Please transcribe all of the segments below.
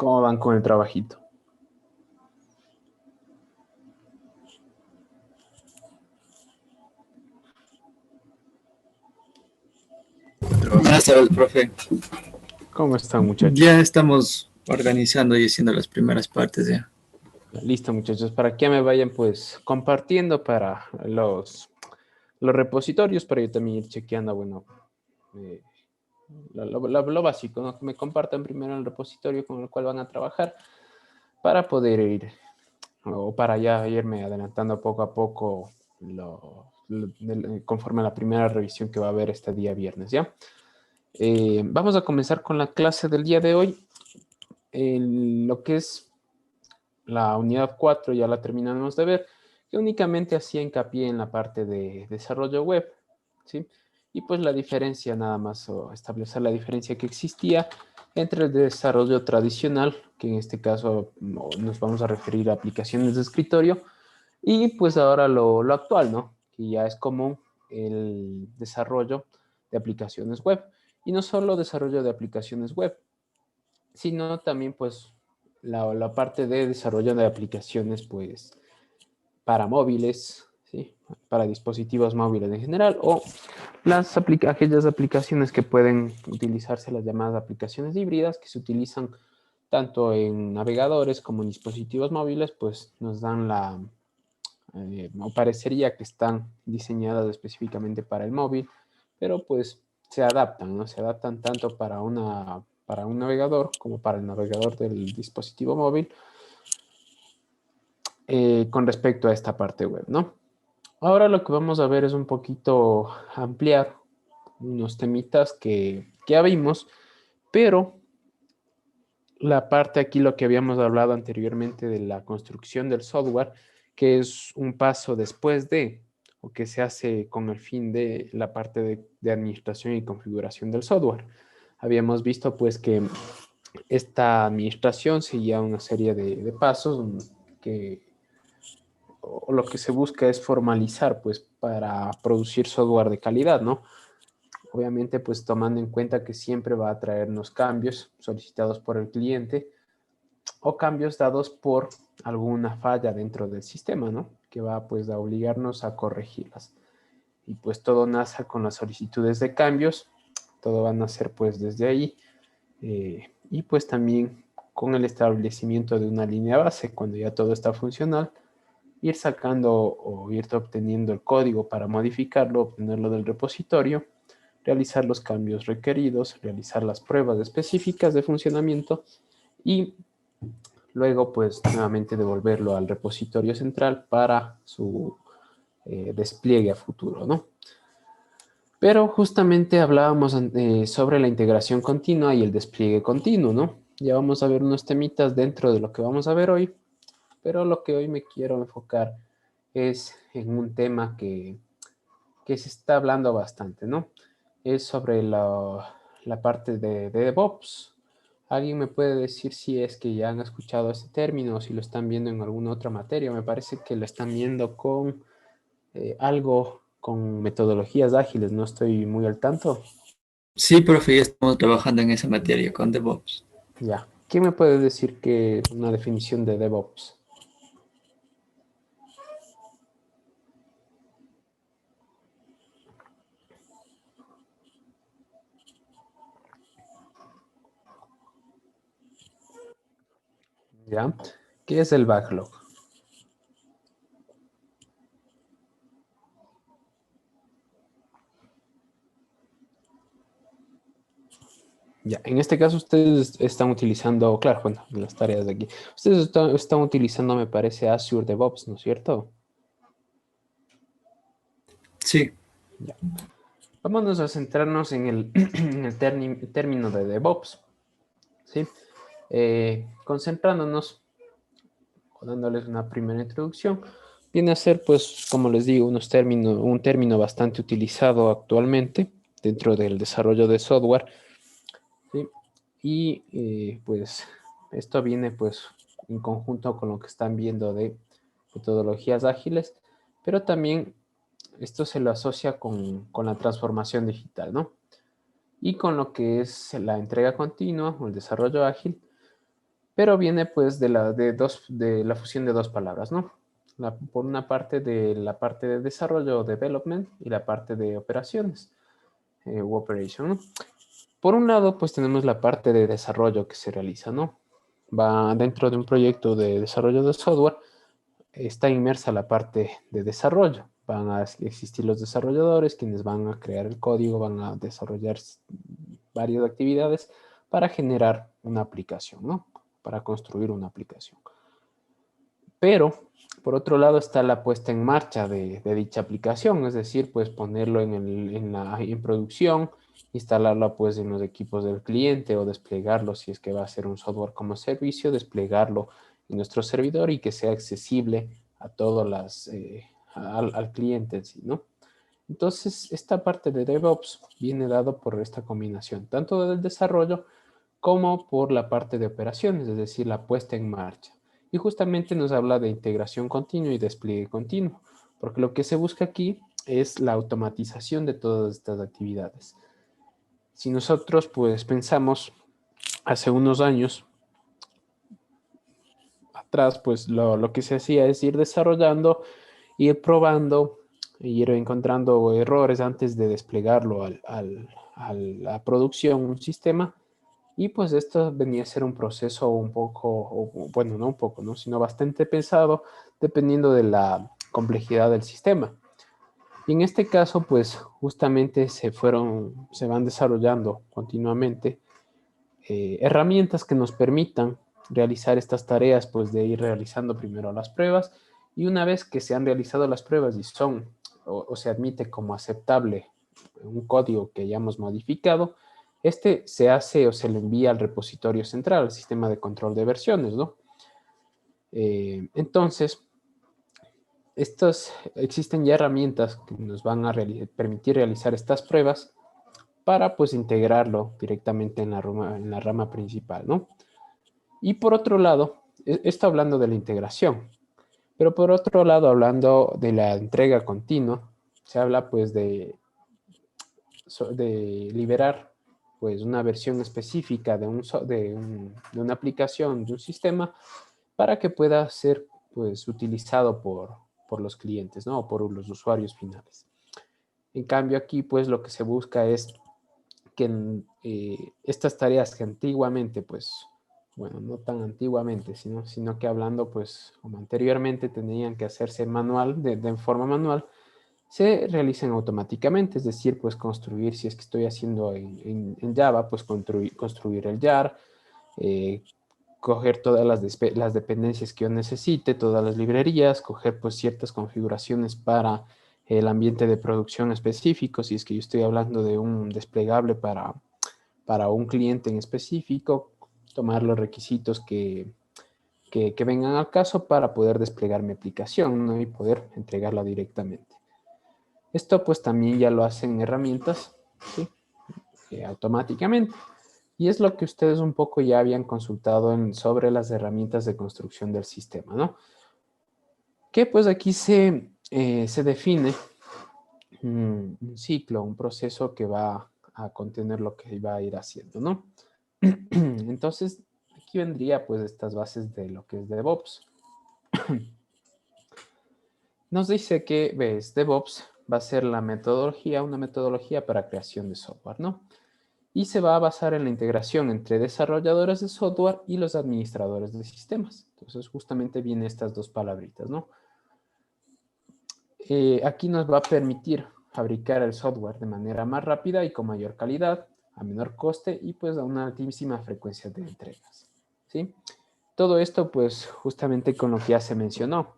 ¿Cómo van con el trabajito? Buenas tardes, profe. ¿Cómo están, Ya muchachos? estamos organizando y haciendo las primeras partes ya. Listo, muchachos, para que me vayan pues compartiendo para los repositorios, para yo también ir chequeando, bueno, eh, lo básico, ¿no? Que me compartan primero el repositorio con el cual van a trabajar para poder ir, o para ya irme adelantando poco a poco conforme a la primera revisión que va a haber este día viernes, ¿ya? Vamos a comenzar con la clase del día de hoy. Lo que es la unidad 4 ya la terminamos de ver, que únicamente hacía hincapié en la parte de desarrollo web, ¿sí? Y pues la diferencia nada más, o establecer la diferencia que existía entre el desarrollo tradicional, que en este caso nos vamos a referir a aplicaciones de escritorio, y pues ahora lo actual, ¿no? Que ya es común el desarrollo de aplicaciones web. Y no solo desarrollo de aplicaciones web, sino también pues la parte de desarrollo de aplicaciones pues para móviles, ¿sí? Para dispositivos móviles en general, o aquellas aplicaciones que pueden utilizarse, las llamadas aplicaciones híbridas, que se utilizan tanto en navegadores como en dispositivos móviles, pues nos dan o parecería que están diseñadas específicamente para el móvil, pero pues se adaptan, ¿no? Se adaptan tanto para un navegador como para el navegador del dispositivo móvil con respecto a esta parte web, ¿no? Ahora lo que vamos a ver es un poquito ampliar unos temitas que ya vimos, pero la parte aquí, lo que habíamos hablado anteriormente de la construcción del software, que es un paso después de, o que se hace con el fin de la parte de administración y configuración del software. Habíamos visto pues que esta administración seguía una serie de pasos que o lo que se busca es formalizar pues para producir software de calidad, ¿no? Obviamente pues tomando en cuenta que siempre va a traernos cambios solicitados por el cliente o cambios dados por alguna falla dentro del sistema, ¿no? Que va pues a obligarnos a corregirlas. Y pues todo nace con las solicitudes de cambios, todo va a nacer pues desde ahí y pues también con el establecimiento de una línea base cuando ya todo está funcional, ir sacando o ir obteniendo el código para modificarlo, obtenerlo del repositorio, realizar los cambios requeridos, realizar las pruebas específicas de funcionamiento y luego pues nuevamente devolverlo al repositorio central para su despliegue a futuro, ¿no? Pero justamente hablábamos sobre la integración continua y el despliegue continuo, ¿no? Ya vamos a ver unos temitas dentro de lo que vamos a ver hoy, pero lo que hoy me quiero enfocar es en un tema que se está hablando bastante, ¿no? Es sobre la parte de DevOps. ¿Alguien me puede decir si es que ya han escuchado este término o si lo están viendo en alguna otra materia? Me parece que lo están viendo con algo con metodologías ágiles, no estoy muy al tanto. Sí, profe, ya estamos trabajando en esa materia con DevOps. Ya. ¿Quién me puede decir que una definición de DevOps? ¿Ya? ¿Qué es el backlog? Ya, en este caso ustedes están utilizando, claro, bueno, las tareas de aquí. Ustedes están utilizando, me parece, Azure DevOps, ¿no es cierto? Sí, Ya. Vámonos a centrarnos en en el término de DevOps, ¿sí? Concentrándonos o dándoles una primera introducción, viene a ser, pues, como les digo, un término bastante utilizado actualmente dentro del desarrollo de software, ¿sí? Y pues esto viene pues en conjunto con lo que están viendo de metodologías ágiles, pero también esto se lo asocia con la transformación digital, ¿no? Y con lo que es la entrega continua o el desarrollo ágil, pero viene pues de la fusión de dos palabras, ¿no? Por una parte de la parte de desarrollo o development y la parte de operaciones u operation, ¿no? Por un lado, pues tenemos la parte de desarrollo que se realiza, ¿no? Va dentro de un proyecto de desarrollo de software, está inmersa la parte de desarrollo. Van a existir los desarrolladores, quienes van a crear el código, van a desarrollar varias actividades para generar una aplicación, ¿no? Para construir una aplicación. Pero, por otro lado, está la puesta en marcha de dicha aplicación, es decir, pues ponerlo en producción, instalarlo pues en los equipos del cliente o desplegarlo si es que va a ser un software como servicio, desplegarlo en nuestro servidor y que sea accesible a todas al cliente en sí, ¿no? Entonces, esta parte de DevOps viene dado por esta combinación, tanto del desarrollo como por la parte de operaciones, es decir, la puesta en marcha. Y justamente nos habla de integración continua y despliegue continuo, porque lo que se busca aquí es la automatización de todas estas actividades. Si nosotros pues pensamos hace unos años atrás, pues lo que se hacía es ir desarrollando, ir probando, ir encontrando errores antes de desplegarlo a la producción, un sistema. Y pues esto venía a ser un proceso un poco, bueno, no un poco, ¿no? Sino bastante pesado, dependiendo de la complejidad del sistema. Y en este caso, pues justamente se van desarrollando continuamente herramientas que nos permitan realizar estas tareas, pues de ir realizando primero las pruebas y una vez que se han realizado las pruebas y son o se admite como aceptable un código que hayamos modificado, este se hace o se le envía al repositorio central, al sistema de control de versiones, ¿no? Entonces, existen ya herramientas que nos van a permitir realizar estas pruebas para pues integrarlo directamente en la rama principal, ¿no? Y por otro lado, esto hablando de la integración, pero por otro lado, hablando de la entrega continua, se habla pues de liberar pues una versión específica de una aplicación, de un sistema, para que pueda ser pues utilizado por los clientes, ¿no? O por los usuarios finales. En cambio aquí pues lo que se busca es que estas tareas que antiguamente pues bueno, no tan antiguamente, sino que hablando, pues, como anteriormente tenían que hacerse manual, de forma manual, se realicen automáticamente, es decir, pues construir, si es que estoy haciendo en Java, pues construir el jar, eh, coger todas las dependencias que yo necesite, todas las librerías, coger pues ciertas configuraciones para el ambiente de producción específico, si es que yo estoy hablando de un desplegable para un cliente en específico, tomar los requisitos que vengan al caso para poder desplegar mi aplicación, ¿no? Y poder entregarla directamente. Esto pues también ya lo hacen herramientas, ¿sí? Automáticamente. Y es lo que ustedes un poco ya habían consultado sobre las herramientas de construcción del sistema, ¿no? Que pues aquí se define un ciclo, un proceso que va a contener lo que va a ir haciendo, ¿no? Entonces, aquí vendría pues estas bases de lo que es DevOps. Nos dice que, ves, DevOps va a ser una metodología para creación de software, ¿no? Y se va a basar en la integración entre desarrolladores de software y los administradores de sistemas. Entonces, justamente vienen estas dos palabritas, ¿no? Aquí nos va a permitir fabricar el software de manera más rápida y con mayor calidad, a menor coste y pues a una altísima frecuencia de entregas, ¿sí? Todo esto pues justamente con lo que ya se mencionó.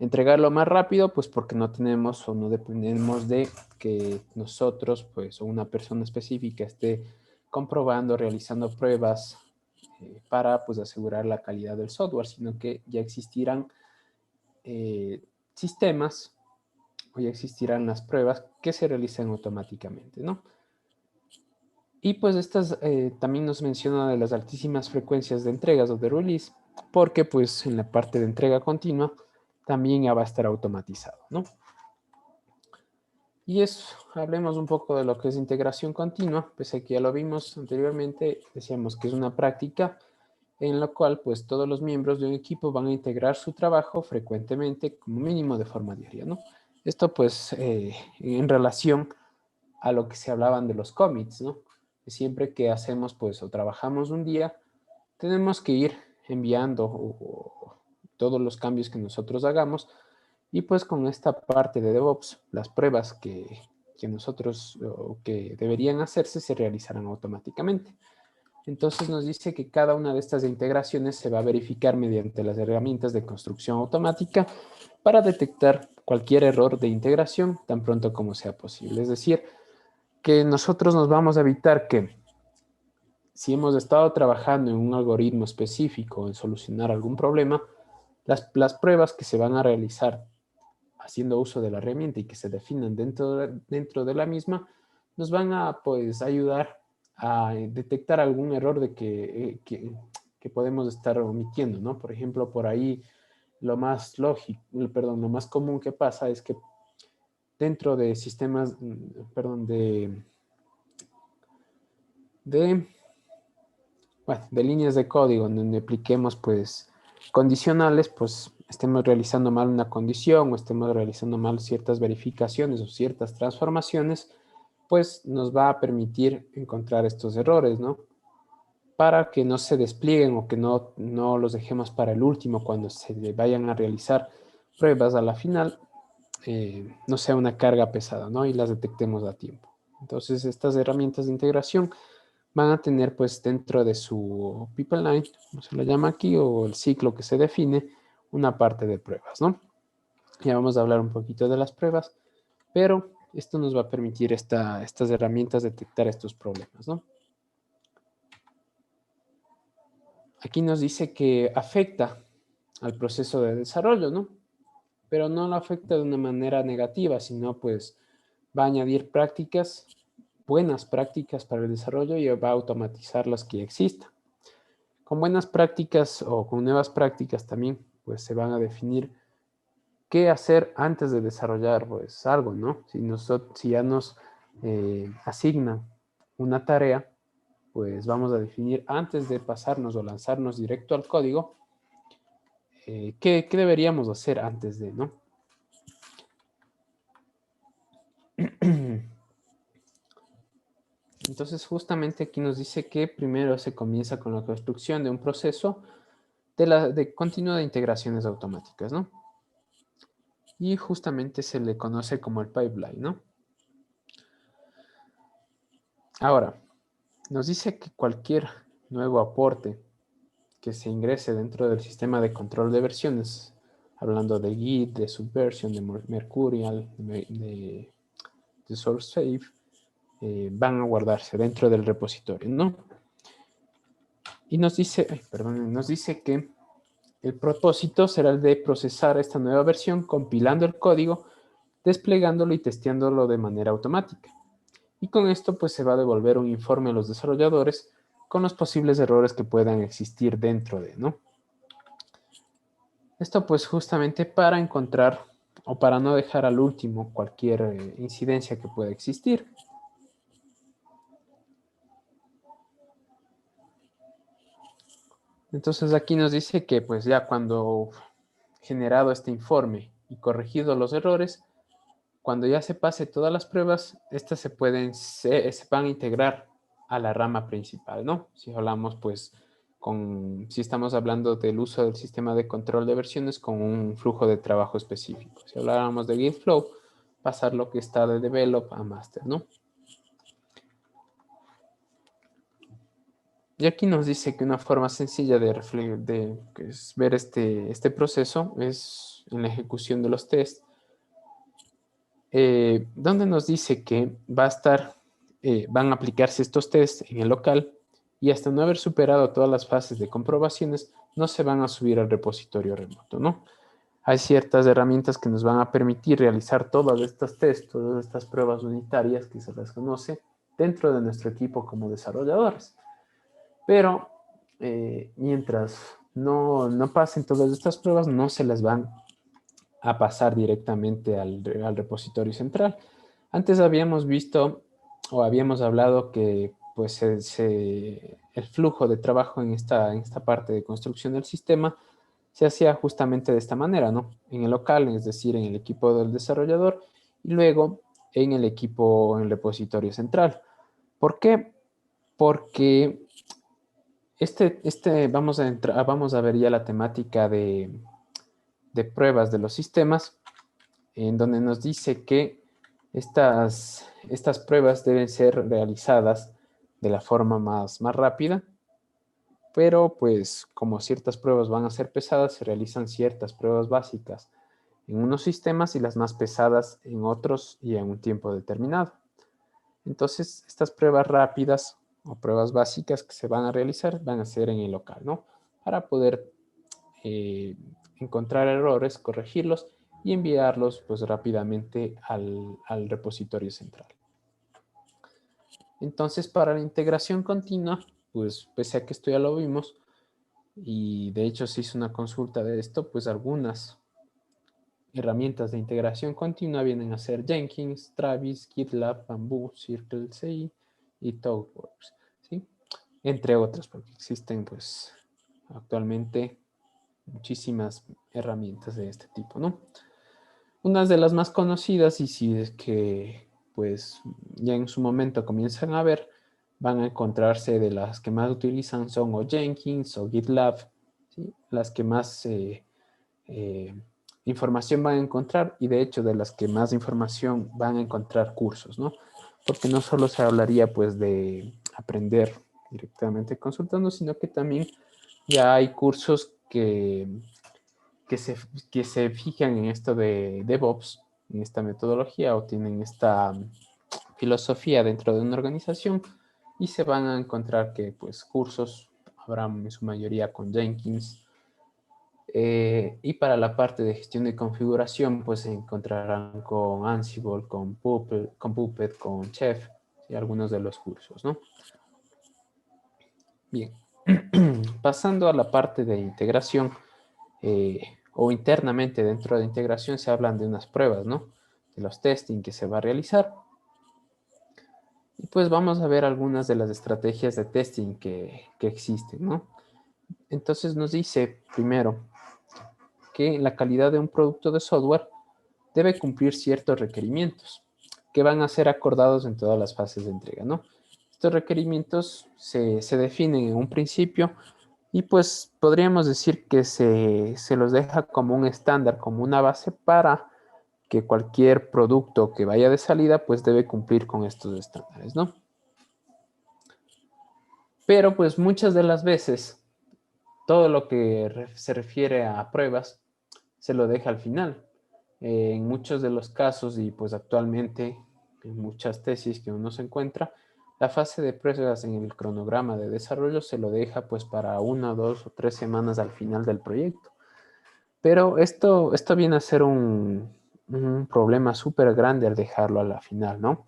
Entregarlo más rápido pues porque no tenemos o no dependemos de que nosotros pues o una persona específica esté comprobando, realizando pruebas para pues asegurar la calidad del software, sino que ya existirán sistemas o ya existirán las pruebas que se realizan automáticamente, ¿no? Y pues estas también nos menciona de las altísimas frecuencias de entregas o de release, porque pues en la parte de entrega continua también ya va a estar automatizado, ¿no? Y eso, hablemos un poco de lo que es integración continua, pues aquí ya lo vimos anteriormente, decíamos que es una práctica en lo cual pues todos los miembros de un equipo van a integrar su trabajo frecuentemente, como mínimo de forma diaria, ¿no? Esto pues en relación a lo que se hablaban de los commits, ¿no? Siempre que hacemos pues o trabajamos un día, tenemos que ir enviando todos los cambios que nosotros hagamos y pues con esta parte de DevOps, las pruebas que nosotros o que deberían hacerse se realizarán automáticamente. Entonces nos dice que cada una de estas integraciones se va a verificar mediante las herramientas de construcción automática para detectar cualquier error de integración tan pronto como sea posible. Es decir, que nosotros nos vamos a evitar que si hemos estado trabajando en un algoritmo específico en solucionar algún problema, las pruebas que se van a realizar haciendo uso de la herramienta y que se definan dentro de la misma, nos van a pues ayudar a detectar algún error de que podemos estar omitiendo, ¿no? Por ejemplo, por ahí lo más lógico, perdón, lo más común que pasa es que dentro de sistemas, perdón, de, bueno, de líneas de código en donde apliquemos pues condicionales, pues estemos realizando mal una condición o estemos realizando mal ciertas verificaciones o ciertas transformaciones, pues nos va a permitir encontrar estos errores, ¿no? Para que no se desplieguen o que no los dejemos para el último cuando se vayan a realizar pruebas a la final, no sea una carga pesada, ¿no? Y las detectemos a tiempo. Entonces, estas herramientas de integración van a tener pues dentro de su pipeline, como se lo llama aquí, o el ciclo que se define, una parte de pruebas, ¿no? Ya vamos a hablar un poquito de las pruebas, pero esto nos va a permitir estas herramientas detectar estos problemas, ¿no? Aquí nos dice que afecta al proceso de desarrollo, ¿no? Pero no lo afecta de una manera negativa, sino pues va a añadir prácticas, buenas prácticas para el desarrollo y va a automatizar las que existan. Con buenas prácticas o con nuevas prácticas también, pues se van a definir qué hacer antes de desarrollar pues algo, ¿no? Si ya nos asignan una tarea, pues vamos a definir antes de pasarnos o lanzarnos directo al código, qué deberíamos hacer antes de, ¿no? Entonces, justamente aquí nos dice que primero se comienza con la construcción de un proceso de continuo de integraciones automáticas, ¿no? Y justamente se le conoce como el pipeline, ¿no? Ahora, nos dice que cualquier nuevo aporte que se ingrese dentro del sistema de control de versiones, hablando de Git, de Subversion, de Mercurial, de SourceSafe, van a guardarse dentro del repositorio, ¿no? Y nos dice, nos dice que el propósito será el de procesar esta nueva versión compilando el código, desplegándolo y testeándolo de manera automática. Y con esto pues se va a devolver un informe a los desarrolladores con los posibles errores que puedan existir dentro de, ¿no? Esto pues justamente para encontrar o para no dejar al último cualquier incidencia que pueda existir. Entonces aquí nos dice que pues ya cuando generado este informe y corregido los errores, cuando ya se pase todas las pruebas, estas se van a integrar a la rama principal, ¿no? Si hablamos pues si estamos hablando del uso del sistema de control de versiones con un flujo de trabajo específico. Si habláramos de Git Flow, pasar lo que está de develop a master, ¿no? Y aquí nos dice que una forma sencilla de ver este proceso es en la ejecución de los tests, donde nos dice que van a aplicarse estos tests en el local y hasta no haber superado todas las fases de comprobaciones, no se van a subir al repositorio remoto, ¿no? Hay ciertas herramientas que nos van a permitir realizar todas estas tests, todas estas pruebas unitarias que se las conoce dentro de nuestro equipo como desarrolladores. Pero mientras no pasen todas estas pruebas, no se las van a pasar directamente al repositorio central. Antes habíamos visto o habíamos hablado que pues el flujo de trabajo en esta parte de construcción del sistema se hacía justamente de esta manera, ¿no? En el local, es decir, en el equipo del desarrollador, y luego en el equipo, en el repositorio central. ¿Por qué? Porque vamos a ver ya la temática de pruebas de los sistemas, en donde nos dice que estas pruebas deben ser realizadas de la forma más rápida, pero pues como ciertas pruebas van a ser pesadas, se realizan ciertas pruebas básicas en unos sistemas y las más pesadas en otros y en un tiempo determinado. Entonces, estas pruebas rápidas o pruebas básicas que se van a realizar van a ser en el local, ¿no? Para poder encontrar errores, corregirlos y enviarlos pues rápidamente al repositorio central. Entonces, para la integración continua, pues pese a que esto ya lo vimos, y de hecho se hizo una consulta de esto, pues algunas herramientas de integración continua vienen a ser Jenkins, Travis, GitLab, Bamboo, CircleCI y ThoughtWorks, ¿sí? Entre otras, porque existen pues actualmente muchísimas herramientas de este tipo, ¿no? Unas de las más conocidas, y si es que pues ya en su momento comienzan a ver, van a encontrarse de las que más utilizan son o Jenkins o GitLab, ¿sí? Las que más información van a encontrar, y de hecho de las que más información van a encontrar cursos, ¿no? Porque no solo se hablaría pues de aprender directamente consultando, sino que también ya hay cursos que se fijan en esto de DevOps, en esta metodología, o tienen esta filosofía dentro de una organización, y se van a encontrar que pues cursos habrá en su mayoría con Jenkins, y para la parte de gestión de configuración pues se encontrarán con Ansible, con Puppet, con Chef y algunos de los cursos, ¿no? Bien, pasando a la parte de integración, o internamente dentro de integración se hablan de unas pruebas, ¿no? De los testing que se va a realizar. Y pues vamos a ver algunas de las estrategias de testing que existen, ¿no? Entonces nos dice primero que la calidad de un producto de software debe cumplir ciertos requerimientos que van a ser acordados en todas las fases de entrega, ¿no? Estos requerimientos se definen en un principio, y pues podríamos decir que se los deja como un estándar, como una base para que cualquier producto que vaya de salida pues debe cumplir con estos estándares, ¿no? Pero pues muchas de las veces todo lo que se refiere a pruebas se lo deja al final. En muchos de los casos, y pues actualmente en muchas tesis que uno se encuentra, la fase de pruebas en el cronograma de desarrollo se lo deja pues para 1, 2 o 3 semanas al final del proyecto. Pero esto viene a ser un problema súper grande al dejarlo a la final, ¿no?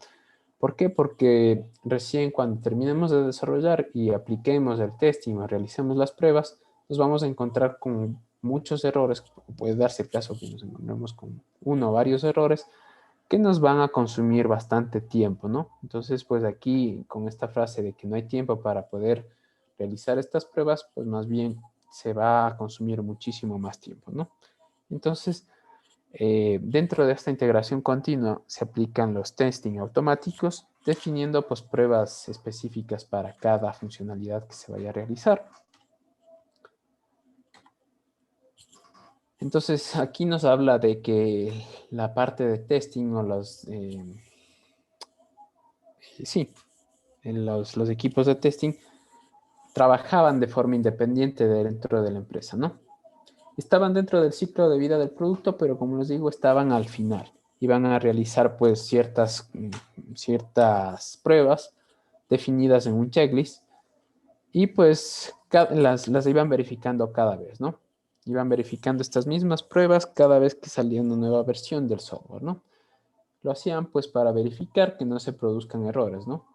¿Por qué? Porque recién cuando terminemos de desarrollar y apliquemos el testing o realicemos las pruebas, nos vamos a encontrar con muchos errores. Puede darse el caso que nos encontremos con uno o varios errores que nos van a consumir bastante tiempo, ¿no? Entonces, pues aquí con esta frase de que no hay tiempo para poder realizar estas pruebas, pues más bien se va a consumir muchísimo más tiempo, ¿no? Entonces, dentro de esta integración continua se aplican los testing automáticos, definiendo pues pruebas específicas para cada funcionalidad que se vaya a realizar. Entonces aquí nos habla de que la parte de testing o los equipos de testing trabajaban de forma independiente dentro de la empresa, ¿no? Estaban dentro del ciclo de vida del producto, pero como les digo, estaban al final. Iban a realizar pues ciertas pruebas definidas en un checklist, y pues las iban verificando cada vez, ¿no? Iban verificando estas mismas pruebas cada vez que salía una nueva versión del software, ¿no? Lo hacían pues para verificar que no se produzcan errores, ¿no?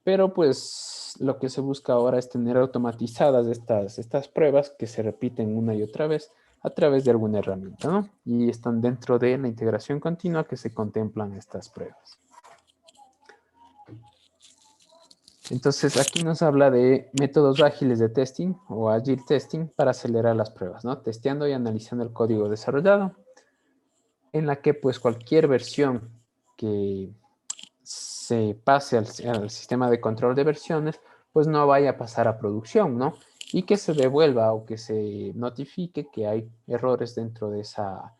Pero pues lo que se busca ahora es tener automatizadas estas pruebas que se repiten una y otra vez a través de alguna herramienta, ¿no? Y están dentro de la integración continua que se contemplan estas pruebas. Entonces, aquí nos habla de métodos ágiles de testing o agile testing para acelerar las pruebas, ¿no? Testeando y analizando el código desarrollado, en la que pues cualquier versión que se pase al sistema de control de versiones, pues no vaya a pasar a producción, ¿no? Y que se devuelva o que se notifique que hay errores dentro de esa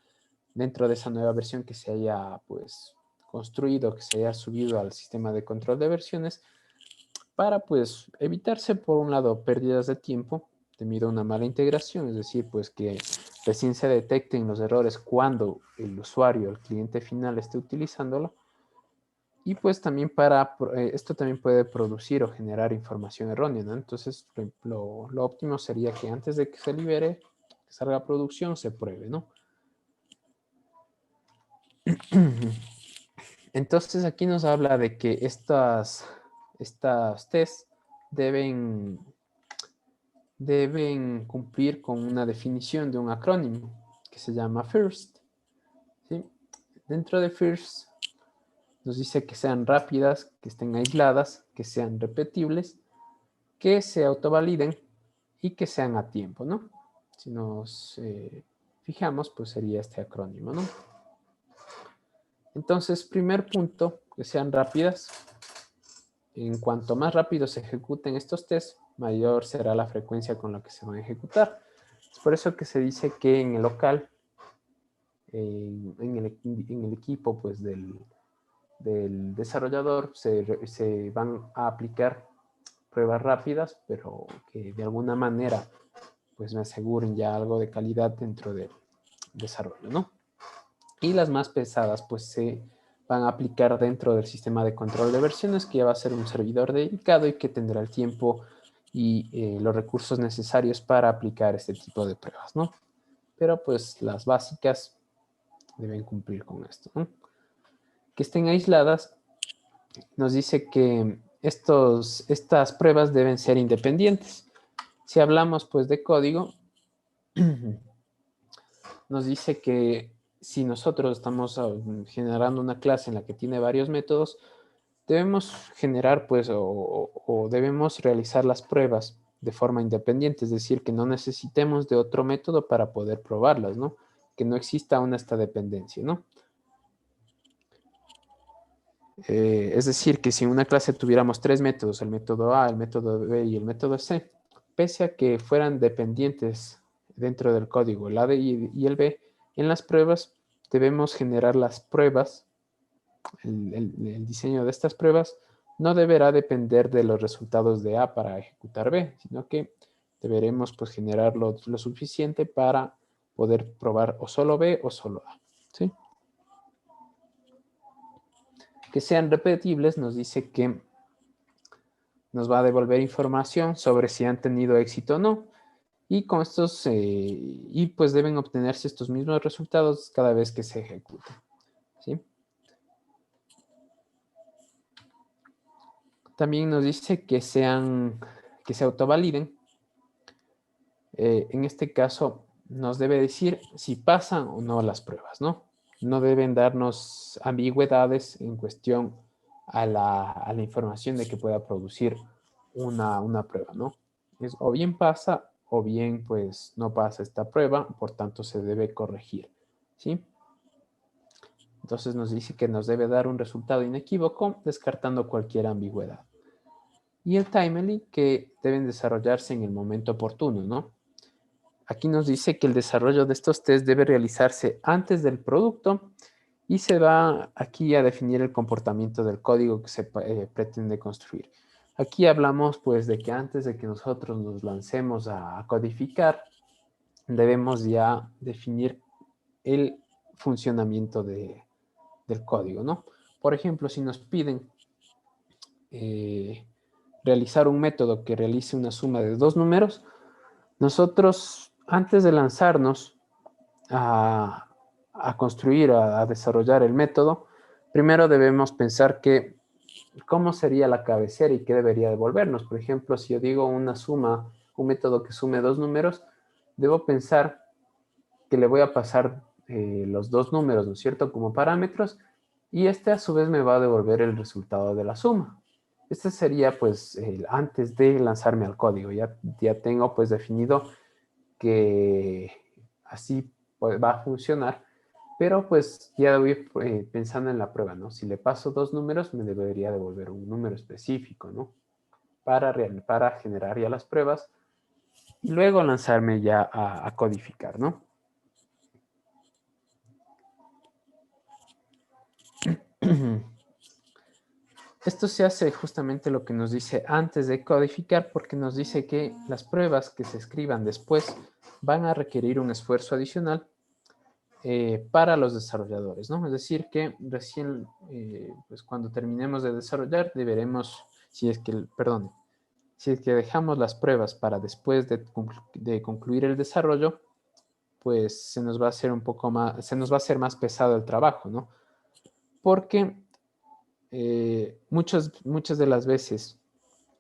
nueva versión que se haya pues construido, que se haya subido al sistema de control de versiones, para pues evitarse por un lado pérdidas de tiempo debido a una mala integración, es decir, pues que recién se detecten los errores cuando el usuario, el cliente final esté utilizándolo, y pues también esto también puede producir o generar información errónea, ¿no? Entonces lo óptimo sería que antes de que se libere, que salga a producción, se pruebe, ¿no? Entonces aquí nos habla de que estas tests deben cumplir con una definición de un acrónimo que se llama FIRST, ¿sí? Dentro de FIRST nos dice que sean rápidas, que estén aisladas, que sean repetibles, que se autovaliden y que sean a tiempo, ¿no? Si nos fijamos, pues sería este acrónimo, ¿no? Entonces, primer punto, que sean rápidas. En cuanto más rápido se ejecuten estos tests, mayor será la frecuencia con la que se van a ejecutar. Es por eso que se dice que en el local, en el equipo pues, del desarrollador, se van a aplicar pruebas rápidas, pero que de alguna manera pues me aseguren ya algo de calidad dentro del desarrollo, ¿no? Y las más pesadas pues se van a aplicar dentro del sistema de control de versiones, que ya va a ser un servidor dedicado y que tendrá el tiempo y los recursos necesarios para aplicar este tipo de pruebas, ¿no? Pero pues las básicas deben cumplir con esto, ¿no? Que estén aisladas, nos dice que estas pruebas deben ser independientes. Si hablamos pues de código, nos dice que si nosotros estamos generando una clase en la que tiene varios métodos, debemos generar pues o debemos realizar las pruebas de forma independiente, es decir, que no necesitemos de otro método para poder probarlas, ¿no? Que no exista esta dependencia, ¿no? Es decir, que si en una clase tuviéramos tres métodos, el método A, el método B y el método C, pese a que fueran dependientes dentro del código, el A y el B, en las pruebas debemos generar las pruebas, el diseño de estas pruebas no deberá depender de los resultados de A para ejecutar B, sino que deberemos pues generar lo suficiente para poder probar o solo B o solo A, ¿sí? Que sean repetibles nos dice que nos va a devolver información sobre si han tenido éxito o no. Y con estos, y pues deben obtenerse estos mismos resultados cada vez que se ejecute, ¿sí? También nos dice que se autovaliden. En este caso nos debe decir si pasan o no las pruebas, ¿no? No deben darnos ambigüedades en cuestión a la información de que pueda producir una prueba, ¿no? Es o bien pasa o bien pues no pasa esta prueba, por tanto se debe corregir, ¿sí? Entonces nos dice que nos debe dar un resultado inequívoco descartando cualquier ambigüedad. Y el timely, que deben desarrollarse en el momento oportuno, ¿no? Aquí nos dice que el desarrollo de estos test debe realizarse antes del producto y se va aquí a definir el comportamiento del código que se pretende construir. Aquí hablamos pues de que antes de que nosotros nos lancemos a codificar, debemos ya definir el funcionamiento del código, ¿no? Por ejemplo, si nos piden realizar un método que realice una suma de dos números, nosotros antes de lanzarnos a construir, a desarrollar el método, primero debemos pensar que cómo sería la cabecera y qué debería devolvernos. Por ejemplo, si yo digo una suma, un método que sume dos números, debo pensar que le voy a pasar los dos números, ¿no es cierto?, como parámetros, y este a su vez me va a devolver el resultado de la suma. Este sería pues antes de lanzarme al código. Ya tengo pues definido que así pues, va a funcionar, pero pues ya voy pensando en la prueba, ¿no? Si le paso 2 números, me debería devolver un número específico, ¿no? Para generar ya las pruebas y luego lanzarme ya a codificar, ¿no? Esto se hace justamente lo que nos dice antes de codificar, porque nos dice que las pruebas que se escriban después van a requerir un esfuerzo adicional para los desarrolladores, ¿no? Es decir, que recién, pues cuando terminemos de desarrollar, deberemos, perdón, si es que dejamos las pruebas para después de concluir el desarrollo, pues se nos va a hacer un poco más, se nos va a hacer más pesado el trabajo, ¿no? Porque muchas de las veces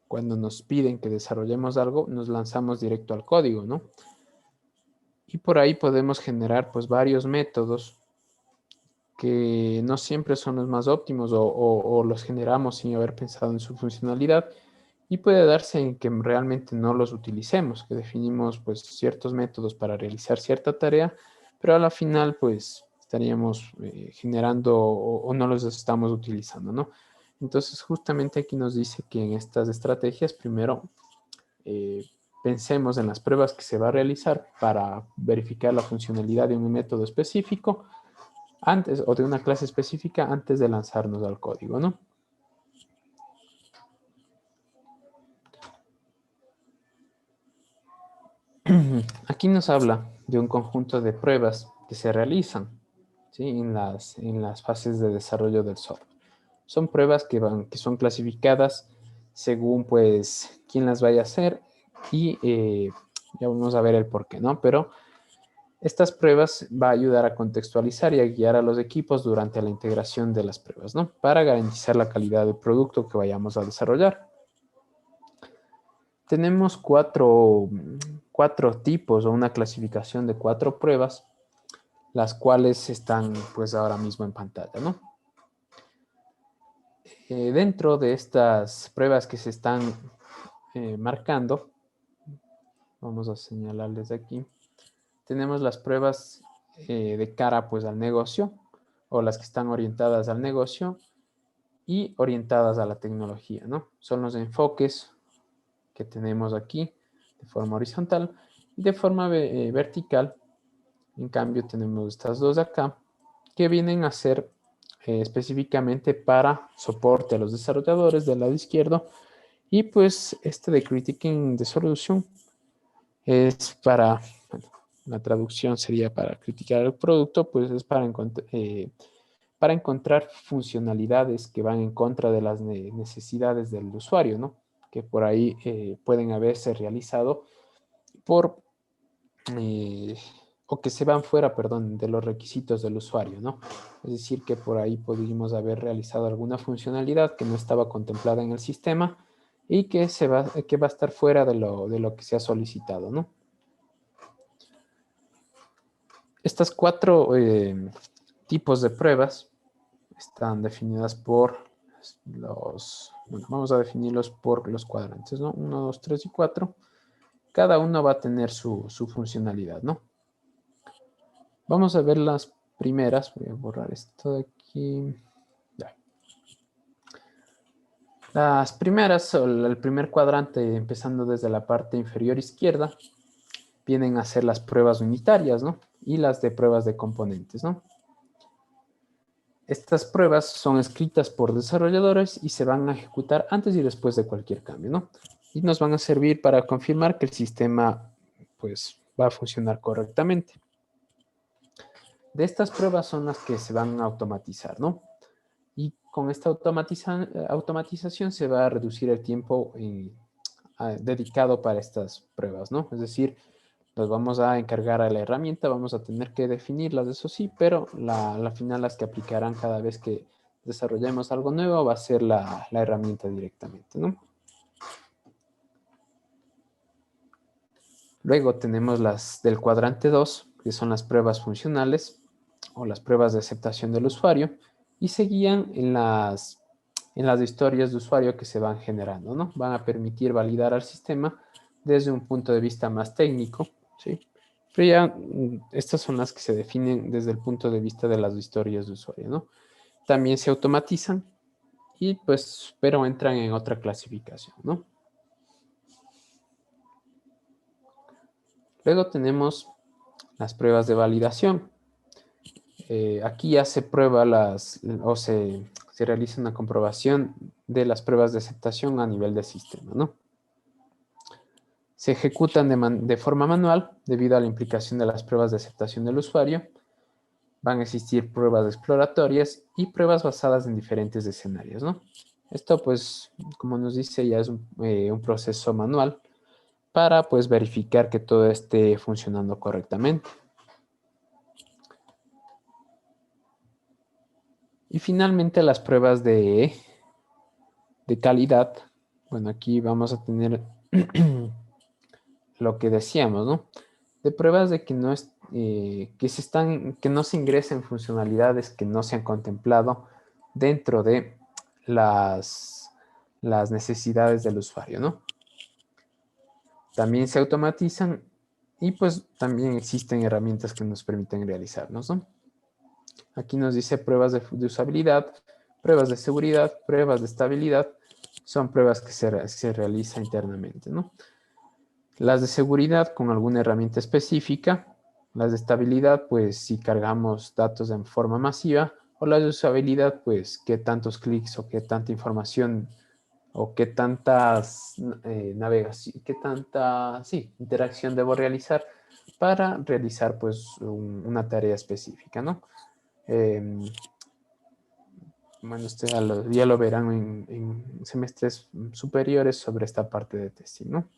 cuando nos piden que desarrollemos algo, nos lanzamos directo al código, ¿no? Y por ahí podemos generar pues varios métodos que no siempre son los más óptimos o los generamos sin haber pensado en su funcionalidad y puede darse en que realmente no los utilicemos, que definimos pues ciertos métodos para realizar cierta tarea, pero a la final pues estaríamos generando o no los estamos utilizando, ¿no? Entonces justamente aquí nos dice que en estas estrategias primero eh, pensemos en las pruebas que se va a realizar para verificar la funcionalidad de un método específico antes o de una clase específica antes de lanzarnos al código, ¿no? Aquí nos habla de un conjunto de pruebas que se realizan, ¿sí? en las fases de desarrollo del software. Son pruebas que son clasificadas según pues quién las vaya a hacer y ya vamos a ver el por qué, ¿no? Pero estas pruebas va a ayudar a contextualizar y a guiar a los equipos durante la integración de las pruebas, ¿no? Para garantizar la calidad del producto que vayamos a desarrollar. Tenemos cuatro tipos o una clasificación de 4 pruebas, las cuales están pues ahora mismo en pantalla, ¿no? Dentro de estas pruebas que se están marcando, vamos a señalarles aquí, tenemos las pruebas de cara pues al negocio o las que están orientadas al negocio y orientadas a la tecnología, ¿no? Son los enfoques que tenemos aquí de forma horizontal y de forma vertical. En cambio tenemos estas dos de acá que vienen a ser específicamente para soporte a los desarrolladores del lado izquierdo y pues este de Critiquing the Solution es para, bueno, la traducción sería para criticar el producto, pues es para encontrar funcionalidades que van en contra de las necesidades del usuario, ¿no? Que por ahí pueden haberse realizado por, eh, o que se van fuera, perdón, de los requisitos del usuario, ¿no? Es decir, que por ahí pudimos haber realizado alguna funcionalidad que no estaba contemplada en el sistema y que va a estar fuera de lo que se ha solicitado, ¿no? Estas 4 tipos de pruebas están definidas por bueno, vamos a definirlos por los cuadrantes, ¿no? 1, 2, 3 y 4. Cada uno va a tener su funcionalidad, ¿no? Vamos a ver las primeras. Voy a borrar esto de aquí. Ya. Las primeras, o el primer cuadrante, empezando desde la parte inferior izquierda, vienen a ser las pruebas unitarias, ¿no? Y las de pruebas de componentes, ¿no? Estas pruebas son escritas por desarrolladores y se van a ejecutar antes y después de cualquier cambio, ¿no? Y nos van a servir para confirmar que el sistema, pues, va a funcionar correctamente. De estas pruebas son las que se van a automatizar, ¿no? Y con esta automatización se va a reducir el tiempo dedicado para estas pruebas, ¿no? Es decir, los vamos a encargar a la herramienta, vamos a tener que definirlas, eso sí, pero la final las que aplicarán cada vez que desarrollemos algo nuevo va a ser la herramienta directamente, ¿no? Luego tenemos las del cuadrante 2, que son las pruebas funcionales o las pruebas de aceptación del usuario, y se guían en las historias de usuario que se van generando, ¿no? Van a permitir validar al sistema desde un punto de vista más técnico, ¿sí? Pero ya estas son las que se definen desde el punto de vista de las historias de usuario, ¿no? También se automatizan y pues, pero entran en otra clasificación, ¿no? Luego tenemos las pruebas de validación. Aquí ya se prueba se realiza una comprobación de las pruebas de aceptación a nivel del sistema, ¿no? Se ejecutan de forma manual debido a la implicación de las pruebas de aceptación del usuario. Van a existir pruebas exploratorias y pruebas basadas en diferentes escenarios, ¿no? Esto, pues, como nos dice, ya es un proceso manual para, pues, verificar que todo esté funcionando correctamente. Y finalmente las pruebas de calidad. Bueno, aquí vamos a tener lo que decíamos, ¿no? De pruebas de que no es, que no se ingresen funcionalidades que no se han contemplado dentro de las necesidades del usuario, ¿no? También se automatizan y pues también existen herramientas que nos permiten realizarlos, ¿no? Aquí nos dice pruebas de usabilidad, pruebas de seguridad, pruebas de estabilidad, son pruebas que se realizan internamente, ¿no? Las de seguridad con alguna herramienta específica, las de estabilidad, pues si cargamos datos en forma masiva, o las de usabilidad, pues qué tantos clics o qué tanta información o qué tantas navegación, qué tanta, sí, interacción debo realizar para realizar pues una tarea específica, ¿no? Eh, bueno, ustedes ya lo verán en semestres superiores sobre esta parte de testing, ¿no?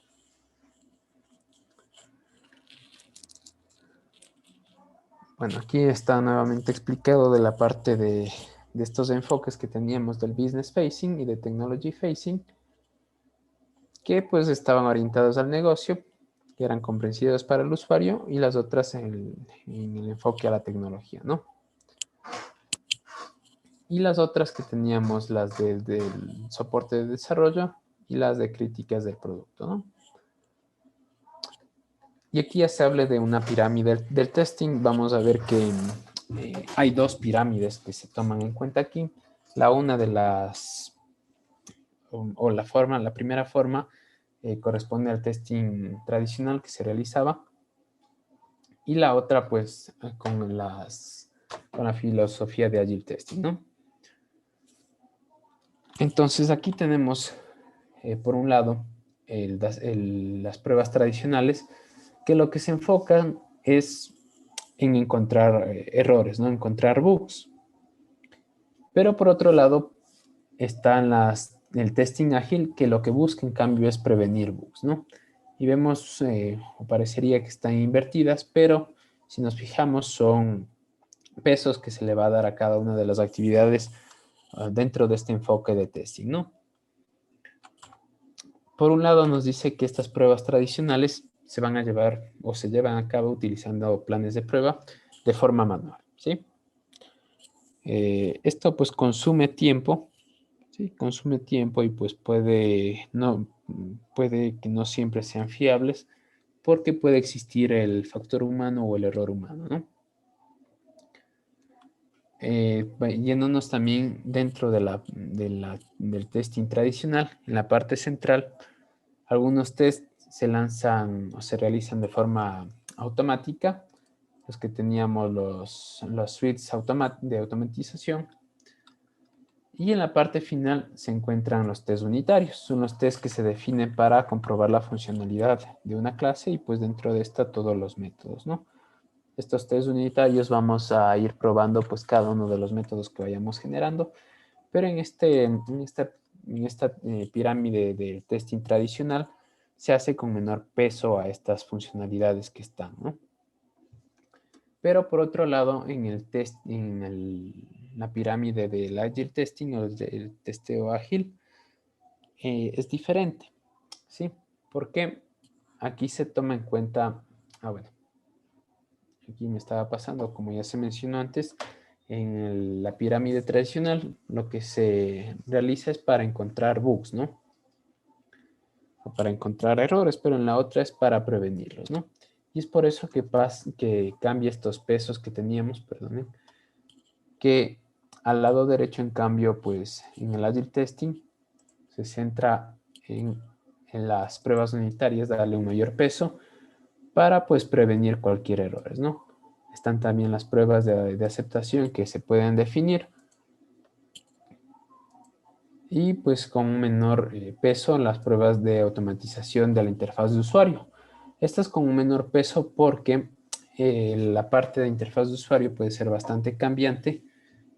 Bueno, aquí está nuevamente explicado de la parte de estos enfoques que teníamos del business facing y de technology facing, que pues estaban orientados al negocio, que eran comprensivos para el usuario, y las otras en el enfoque a la tecnología, ¿no? Y las otras que teníamos, las del soporte de desarrollo y las de críticas del producto, ¿no? Y aquí ya se habla de una pirámide del testing. Vamos a ver que hay dos pirámides que se toman en cuenta aquí. La una de las, o la primera forma corresponde al testing tradicional que se realizaba. Y la otra, pues, con la filosofía de Agile Testing, ¿no? Entonces, aquí tenemos, por un lado, las pruebas tradicionales, que lo que se enfocan es en encontrar errores, ¿no? Encontrar bugs. Pero por otro lado, están el testing ágil, que lo que busca en cambio es prevenir bugs, ¿no? Y vemos, o parecería que están invertidas, pero si nos fijamos son pesos que se le va a dar a cada una de las actividades dentro de este enfoque de testing, ¿no? Por un lado nos dice que estas pruebas tradicionales se van a llevar o se llevan a cabo utilizando planes de prueba de forma manual, ¿sí? Esto pues consume tiempo, ¿sí? Consume tiempo y pues puede que no siempre sean fiables porque puede existir el factor humano o el error humano, ¿no? Yéndonos también dentro del testing tradicional, en la parte central, algunos tests se lanzan o se realizan de forma automática, los que teníamos los suites de automatización. Y en la parte final se encuentran los test unitarios. Son los test que se definen para comprobar la funcionalidad de una clase y pues dentro de esta todos los métodos, ¿no? Estos test unitarios vamos a ir probando pues cada uno de los métodos que vayamos generando, pero en esta pirámide de testing tradicional se hace con menor peso a estas funcionalidades que están, ¿no? Pero por otro lado, la pirámide del Agile Testing o del testeo ágil es diferente, ¿sí? Porque aquí se toma en cuenta, bueno, aquí me estaba pasando, como ya se mencionó antes, la pirámide tradicional, lo que se realiza es para encontrar bugs, ¿no? O para encontrar errores, pero en la otra es para prevenirlos, ¿no? Y es por eso que cambia estos pesos que teníamos, perdonen, que al lado derecho, en cambio, pues en el Agile Testing se centra en las pruebas unitarias, darle un mayor peso para pues prevenir cualquier error, ¿no? Están también las pruebas de aceptación que se pueden definir y pues con un menor peso las pruebas de automatización de la interfaz de usuario. Estas con un menor peso porque la parte de interfaz de usuario puede ser bastante cambiante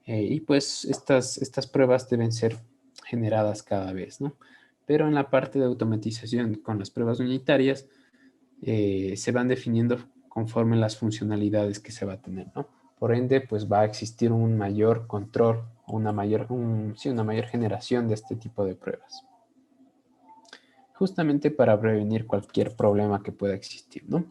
y pues estas pruebas deben ser generadas cada vez, ¿no? Pero en la parte de automatización con las pruebas unitarias se van definiendo conforme las funcionalidades que se va a tener, ¿no? Por ende, pues va a existir un mayor control, sí, una mayor generación de este tipo de pruebas. Justamente para prevenir cualquier problema que pueda existir, ¿no?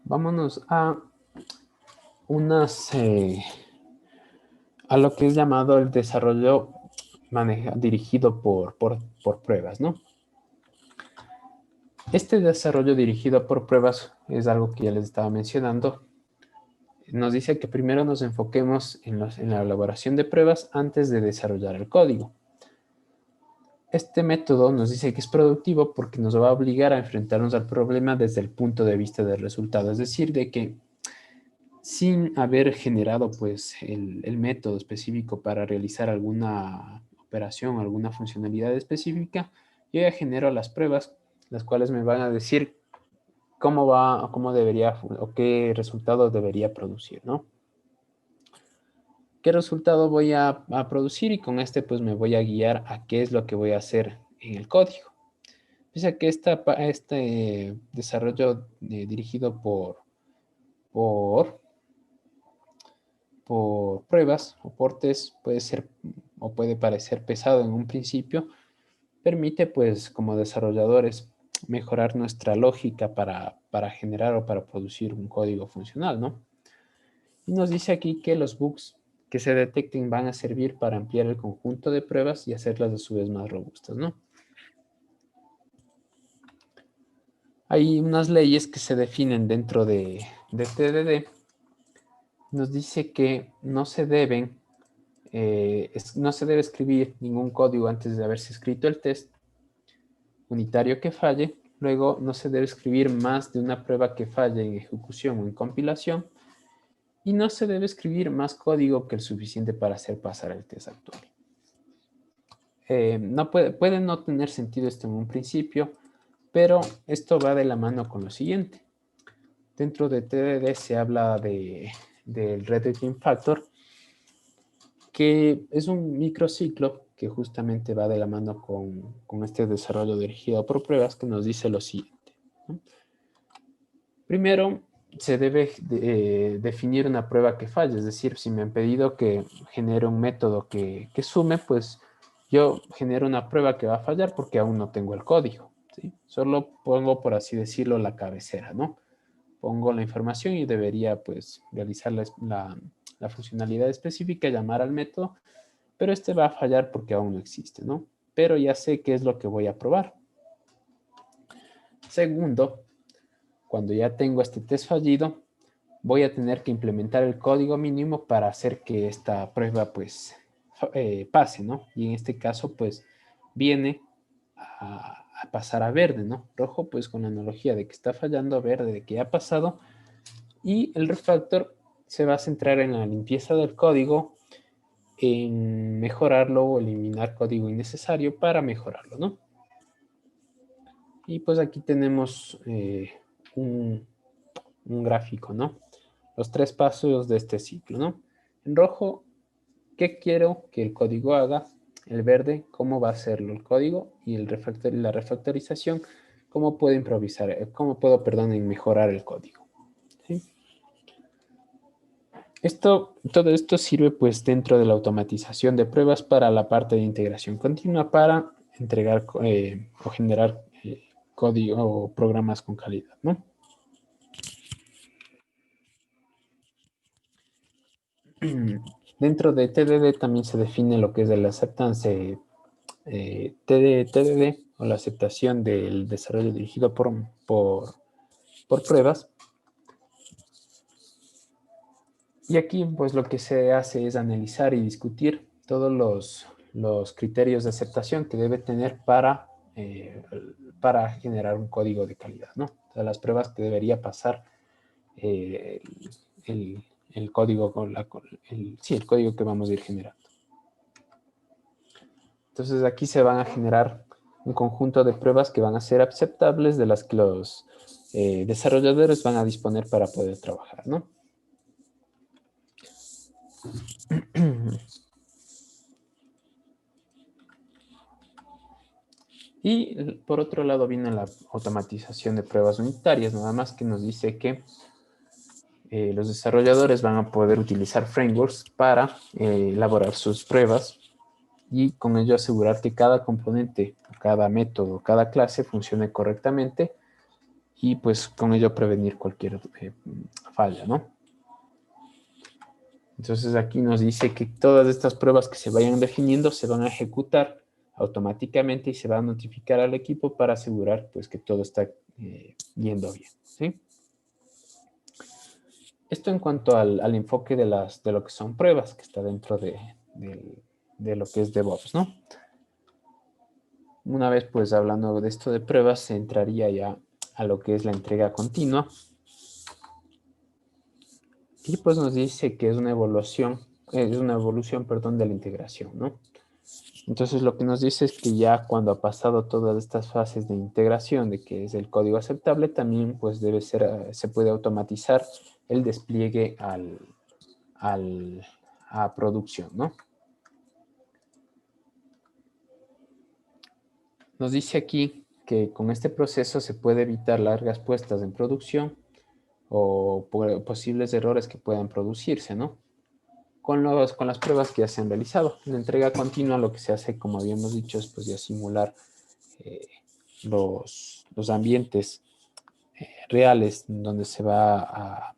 Vámonos a a lo que es llamado el desarrollo dirigido por pruebas, ¿no? Este desarrollo dirigido por pruebas es algo que ya les estaba mencionando. Nos dice que primero nos enfoquemos en la elaboración de pruebas antes de desarrollar el código. Este método nos dice que es productivo porque nos va a obligar a enfrentarnos al problema desde el punto de vista del resultado, es decir, de que sin haber generado pues el método específico para realizar alguna operación, alguna funcionalidad específica, yo ya genero las pruebas, las cuales me van a decir cómo va, cómo debería o qué resultado debería producir, ¿no? ¿Qué resultado voy a producir? Y con este pues me voy a guiar a qué es lo que voy a hacer en el código. Pese a que este desarrollo dirigido por pruebas o por test puede ser o puede parecer pesado en un principio, permite pues como desarrolladores mejorar nuestra lógica para generar o para producir un código funcional, ¿no? Y nos dice aquí que los bugs que se detecten van a servir para ampliar el conjunto de pruebas y hacerlas a su vez más robustas, ¿no? Hay unas leyes que se definen dentro de TDD. Nos dice que no se debe escribir ningún código antes de haberse escrito el test unitario que falle. Luego, no se debe escribir más de una prueba que falle en ejecución o en compilación. Y no se debe escribir más código que el suficiente para hacer pasar el test actual. No puede no tener sentido esto en un principio, pero esto va de la mano con lo siguiente. Dentro de TDD se habla del resetting factor, que es un microciclo que justamente va de la mano con este desarrollo dirigido por pruebas, que nos dice lo siguiente, ¿no? Primero, se debe definir una prueba que falle, es decir, si me han pedido que genere un método que sume, pues yo genero una prueba que va a fallar porque aún no tengo el código, ¿sí? Solo pongo, por así decirlo, la cabecera, ¿no? Pongo la información y debería, pues, realizar la funcionalidad específica, llamar al método, pero este va a fallar porque aún no existe, ¿no? Pero ya sé qué es lo que voy a probar. Segundo, cuando ya tengo este test fallido, voy a tener que implementar el código mínimo para hacer que esta prueba pues pase, ¿no? Y en este caso pues viene a pasar a verde, ¿no? Rojo pues con la analogía de que está fallando, verde de que ya ha pasado, y el refactor se va a centrar en la limpieza del código, en mejorarlo o eliminar código innecesario para mejorarlo, ¿no? Y pues aquí tenemos un gráfico, ¿no? Los tres pasos de este ciclo, ¿no? En rojo, ¿qué quiero que el código haga? El verde, ¿cómo va a hacerlo el código? Y la refactorización, ¿cómo puedo improvisar? ¿Cómo puedo, perdón, mejorar el código? ¿Sí? Todo esto sirve pues dentro de la automatización de pruebas para la parte de integración continua para entregar o generar código o programas con calidad, ¿no? Dentro de TDD también se define lo que es el acceptance TDD o la aceptación del desarrollo dirigido por pruebas. Y aquí pues lo que se hace es analizar y discutir todos los criterios de aceptación que debe tener para generar un código de calidad, ¿no? O sea, las pruebas que debería pasar eh, el, el código el código que vamos a ir generando. Entonces aquí se van a generar un conjunto de pruebas que van a ser aceptables, de las que los desarrolladores van a disponer para poder trabajar, ¿no? Y por otro lado viene la automatización de pruebas unitarias, nada más que nos dice que los desarrolladores van a poder utilizar frameworks para elaborar sus pruebas y con ello asegurar que cada componente, cada método, cada clase funcione correctamente y pues con ello prevenir cualquier falla, ¿no? Entonces aquí nos dice que todas estas pruebas que se vayan definiendo se van a ejecutar automáticamente y se va a notificar al equipo para asegurar pues que todo está yendo bien, ¿sí? Esto en cuanto al enfoque de lo que son pruebas, que está dentro de lo que es DevOps, ¿no? Una vez pues hablando de esto de pruebas, se entraría ya a lo que es la entrega continua. Y pues nos dice que es una evolución, perdón, de la integración, ¿no? Entonces lo que nos dice es que ya cuando ha pasado todas estas fases de integración, de que es el código aceptable, también pues se puede automatizar el despliegue a producción, ¿no? Nos dice aquí que con este proceso se puede evitar largas puestas en producción o posibles errores que puedan producirse, ¿no? Con las pruebas que ya se han realizado. En la entrega continua lo que se hace, como habíamos dicho, es pues ya simular eh, los ambientes reales donde se va a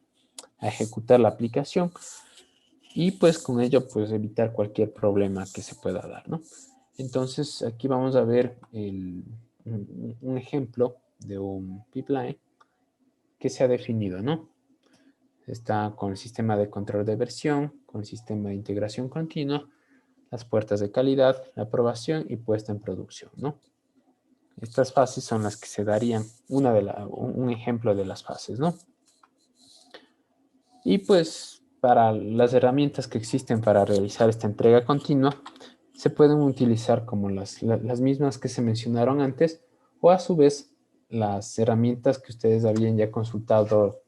ejecutar la aplicación y pues con ello pues evitar cualquier problema que se pueda dar, ¿no? Entonces aquí vamos a ver un ejemplo de un pipeline que se ha definido, ¿no? Está con el sistema de control de versión, con el sistema de integración continua, las puertas de calidad, la aprobación y puesta en producción, ¿no? Estas fases son las que se darían un ejemplo de las fases, ¿no? Y pues para las herramientas que existen para realizar esta entrega continua, se pueden utilizar como las mismas que se mencionaron antes o a su vez las herramientas que ustedes habían ya consultado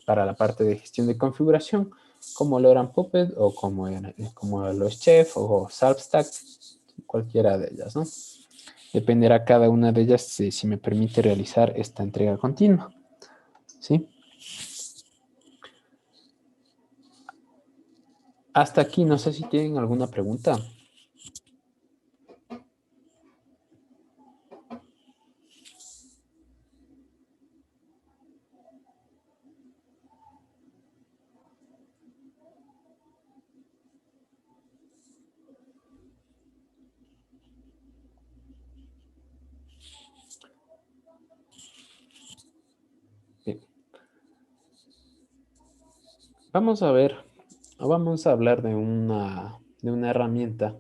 para la parte de gestión de configuración, como Loran Puppet o como los Chef o Salpstack, cualquiera de ellas, ¿no? Dependerá cada una de ellas si me permite realizar esta entrega continua, ¿sí? Hasta aquí, no sé si tienen alguna pregunta. Bien. Vamos a hablar de una herramienta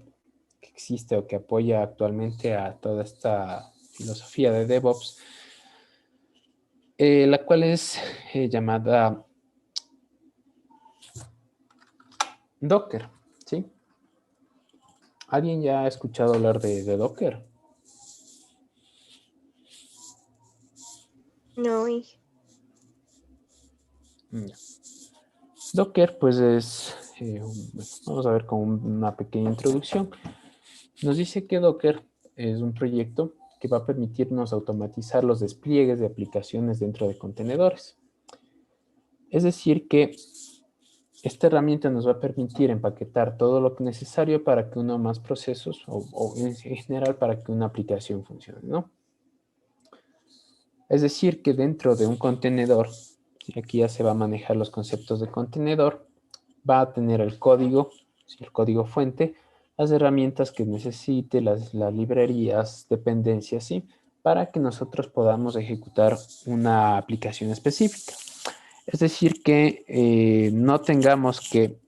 que existe o que apoya actualmente a toda esta filosofía de DevOps, la cual es llamada Docker, ¿sí? ¿Alguien ya ha escuchado hablar de Docker? No, Ya. Docker, pues es, vamos a ver con una pequeña introducción. Nos dice que Docker es un proyecto que va a permitirnos automatizar los despliegues de aplicaciones dentro de contenedores. Es decir, que esta herramienta nos va a permitir empaquetar todo lo necesario para que uno o más procesos o en general para que una aplicación funcione, ¿no? Es decir, que dentro de un contenedor, y aquí ya se va a manejar los conceptos de contenedor, va a tener el código fuente, las herramientas que necesite, las librerías, dependencias, ¿sí? Para que nosotros podamos ejecutar una aplicación específica. Es decir, que no tengamos que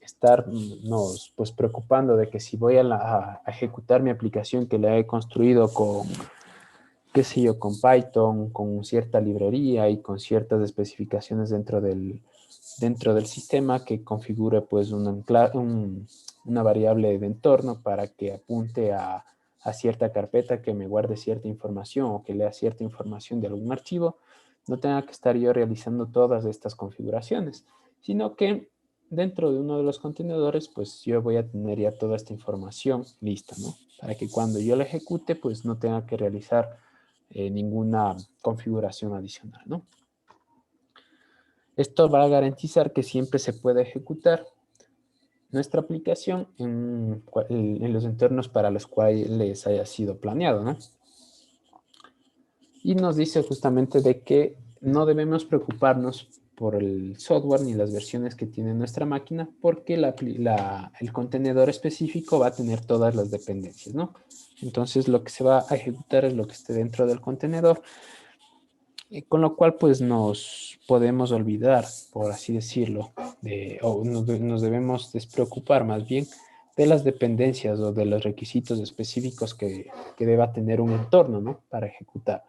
estarnos pues preocupando de que si voy a ejecutar mi aplicación que la he construido con, qué sé yo, con Python, con cierta librería y con ciertas especificaciones dentro del sistema que configure pues una variable de entorno para que apunte a cierta carpeta que me guarde cierta información o que lea cierta información de algún archivo, no tenga que estar yo realizando todas estas configuraciones, sino que dentro de uno de los contenedores, pues yo voy a tener ya toda esta información lista, ¿no? Para que cuando yo la ejecute, pues no tenga que realizar ninguna configuración adicional, ¿no? Esto va a garantizar que siempre se pueda ejecutar nuestra aplicación en los entornos para los cuales haya sido planeado, ¿no? Y nos dice justamente de que no debemos preocuparnos por el software ni las versiones que tiene nuestra máquina porque el contenedor específico va a tener todas las dependencias, ¿no? Entonces lo que se va a ejecutar es lo que esté dentro del contenedor, con lo cual pues nos podemos olvidar, por así decirlo, o nos debemos despreocupar más bien de las dependencias o de los requisitos específicos que deba tener un entorno, ¿no? Para ejecutar.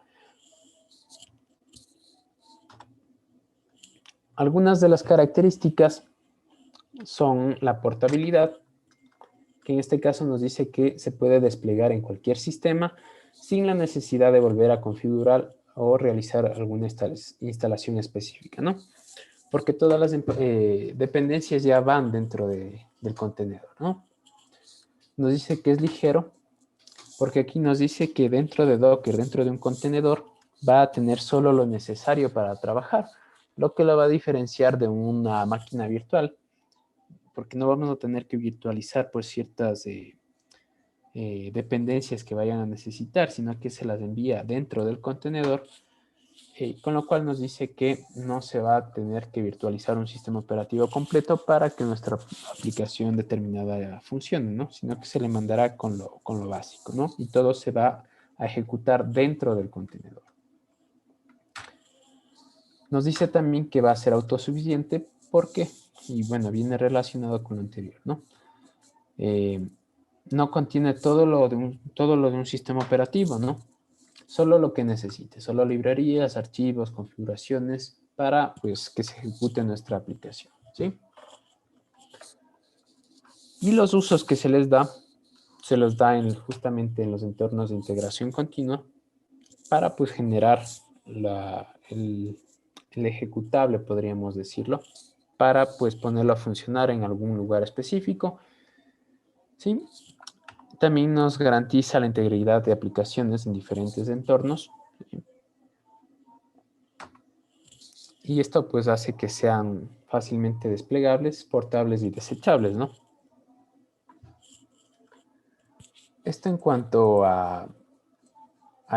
Algunas de las características son la portabilidad, que en este caso nos dice que se puede desplegar en cualquier sistema sin la necesidad de volver a configurar o realizar alguna instalación específica, ¿no? Porque todas las dependencias ya van dentro del contenedor, ¿no? Nos dice que es ligero, porque aquí nos dice que dentro de Docker, dentro de un contenedor, va a tener solo lo necesario para trabajar, lo que lo va a diferenciar de una máquina virtual, porque no vamos a tener que virtualizar pues ciertas dependencias que vayan a necesitar, sino que se las envía dentro del contenedor, con lo cual nos dice que no se va a tener que virtualizar un sistema operativo completo para que nuestra aplicación determinada funcione, ¿no? Sino que se le mandará con lo básico, ¿no? Y todo se va a ejecutar dentro del contenedor. Nos dice también que va a ser autosuficiente porque, y bueno, viene relacionado con lo anterior, ¿no? No contiene todo lo de un sistema operativo, ¿no? Solo lo que necesite, solo librerías, archivos, configuraciones para pues, que se ejecute nuestra aplicación, ¿sí? Y los usos que se les da, se los da justamente en los entornos de integración continua para pues generar el ejecutable, podríamos decirlo, para pues ponerlo a funcionar en algún lugar específico, ¿sí? También nos garantiza la integridad de aplicaciones en diferentes entornos. Y esto pues hace que sean fácilmente desplegables, portables y desechables, ¿no? Esto en cuanto a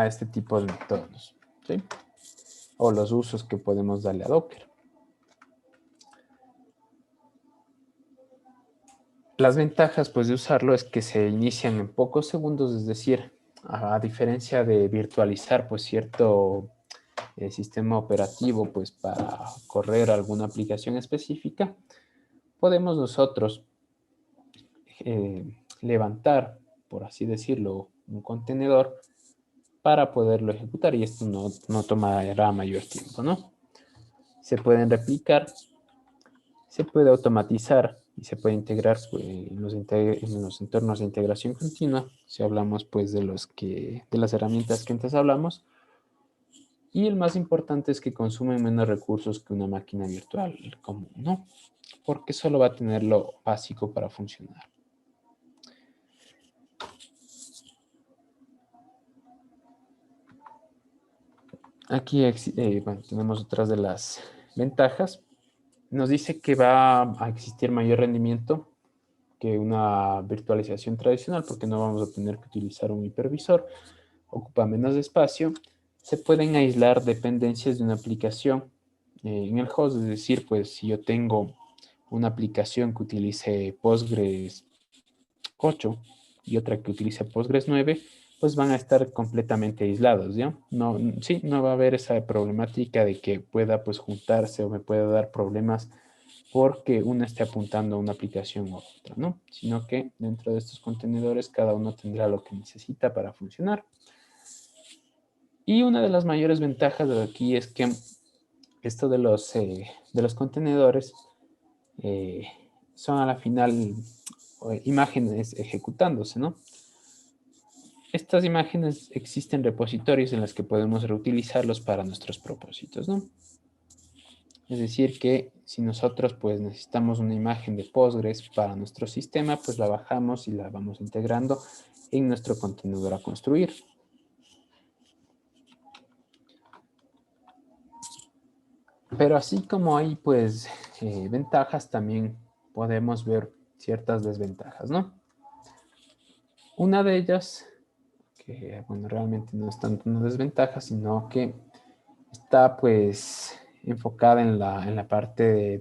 este tipo de entornos, ¿sí? O los usos que podemos darle a Docker. Las ventajas pues de usarlo es que se inician en pocos segundos, es decir, a diferencia de virtualizar pues cierto sistema operativo pues para correr alguna aplicación específica, podemos nosotros levantar, por así decirlo, un contenedor para poderlo ejecutar y esto no tomará mayor tiempo, ¿no? Se pueden replicar, se puede automatizar y se puede integrar pues, en los entornos de integración continua, si hablamos pues de las herramientas que antes hablamos, y el más importante es que consumen menos recursos que una máquina virtual común, ¿no? Porque solo va a tener lo básico para funcionar. Aquí bueno, tenemos otras de las ventajas. Nos dice que va a existir mayor rendimiento que una virtualización tradicional porque no vamos a tener que utilizar un hipervisor, ocupa menos espacio se pueden aislar dependencias de una aplicación en el host. Es decir, pues si yo tengo una aplicación que utilice Postgres 8 y otra que utilice Postgres 9, pues van a estar completamente aislados, ¿ya? No, sí, no va a haber esa problemática de que pueda pues juntarse o me pueda dar problemas porque una esté apuntando a una aplicación u otra, ¿no? Sino que dentro de estos contenedores cada uno tendrá lo que necesita para funcionar. Y una de las mayores ventajas de aquí es que esto de los contenedores eh, son a la final imágenes ejecutándose, ¿no? Estas imágenes existen repositorios en los que podemos reutilizarlos para nuestros propósitos, ¿no? Es decir, que si nosotros pues necesitamos una imagen de Postgres para nuestro sistema, pues la bajamos y la vamos integrando en nuestro contenedor a construir. Pero así como hay pues ventajas, también podemos ver ciertas desventajas, ¿no? Una de ellas, que bueno, realmente no es tanto una desventaja, sino que está pues enfocada en la parte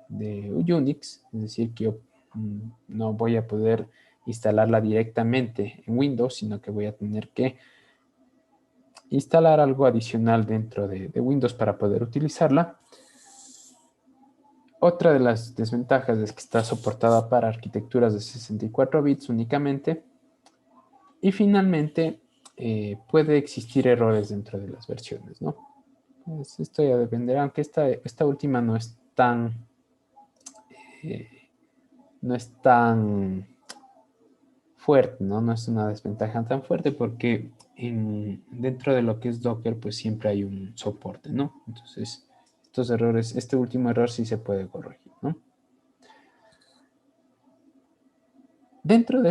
de Unix, es decir, que yo no voy a poder instalarla directamente en Windows, sino que voy a tener que instalar algo adicional dentro de Windows para poder utilizarla. Otra de las desventajas es que está soportada para arquitecturas de 64 bits únicamente. Y finalmente, puede existir errores dentro de las versiones, ¿no? Pues esto ya dependerá, aunque esta última eh, no es tan fuerte, ¿no? No es una desventaja tan fuerte porque dentro de lo que es Docker, pues siempre hay un soporte, ¿no? Entonces, estos errores, este último error sí se puede corregir, ¿no? Dentro de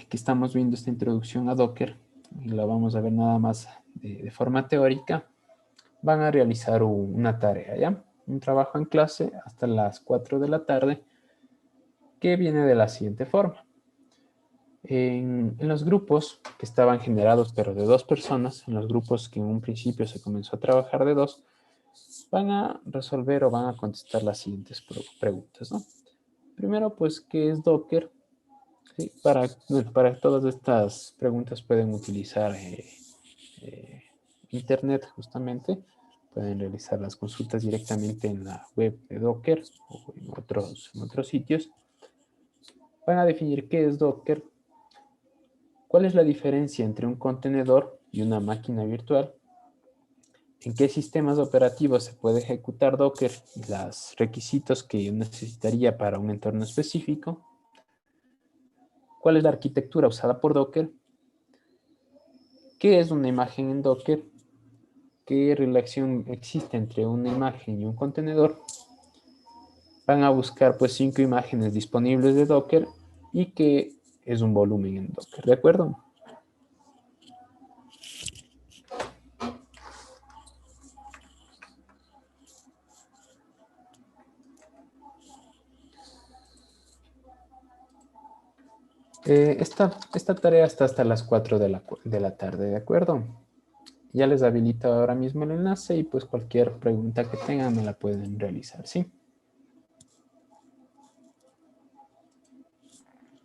que estamos viendo esta introducción a Docker, y la vamos a ver nada más de forma teórica, van a realizar una tarea, ¿ya? Un trabajo en clase hasta las 4 de la tarde, que viene de la siguiente forma. En los grupos que estaban generados, pero de 2 personas, en los grupos que en un principio se comenzó a trabajar de 2, van a resolver o van a contestar las siguientes preguntas, ¿no? Primero, pues, ¿qué es Docker? Sí, para todas estas preguntas pueden utilizar eh, Internet justamente. Pueden realizar las consultas directamente en la web de Docker o en otros sitios. Van a definir qué es Docker, cuál es la diferencia entre un contenedor y una máquina virtual, en qué sistemas operativos se puede ejecutar Docker y los requisitos que yo necesitaría para un entorno específico, cuál es la arquitectura usada por Docker, qué es una imagen en Docker, qué relación existe entre una imagen y un contenedor. Van a buscar pues 5 imágenes disponibles de Docker y qué es un volumen en Docker, ¿de acuerdo? Esta tarea está hasta las 4 de la tarde, ¿de acuerdo? Ya les habilito ahora mismo el enlace y pues cualquier pregunta que tengan me la pueden realizar, ¿sí?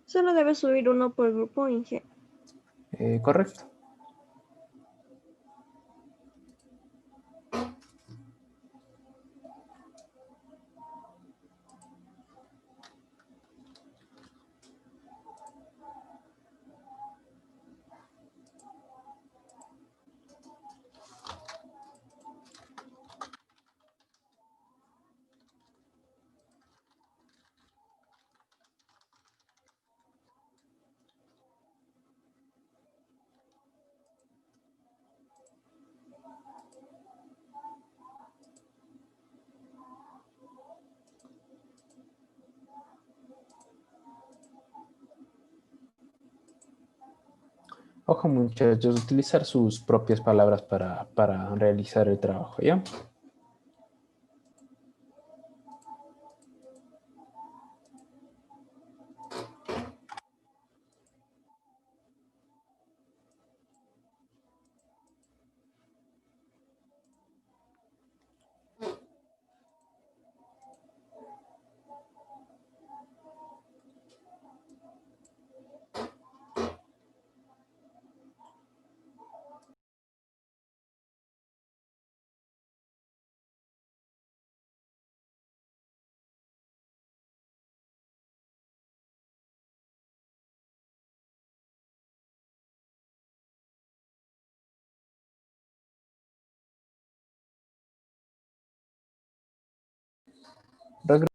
Solo debes subir uno por grupo, Inge. Correcto. Ojo muchachos, utilizar sus propias palabras para realizar el trabajo, ¿ya? Regresamos.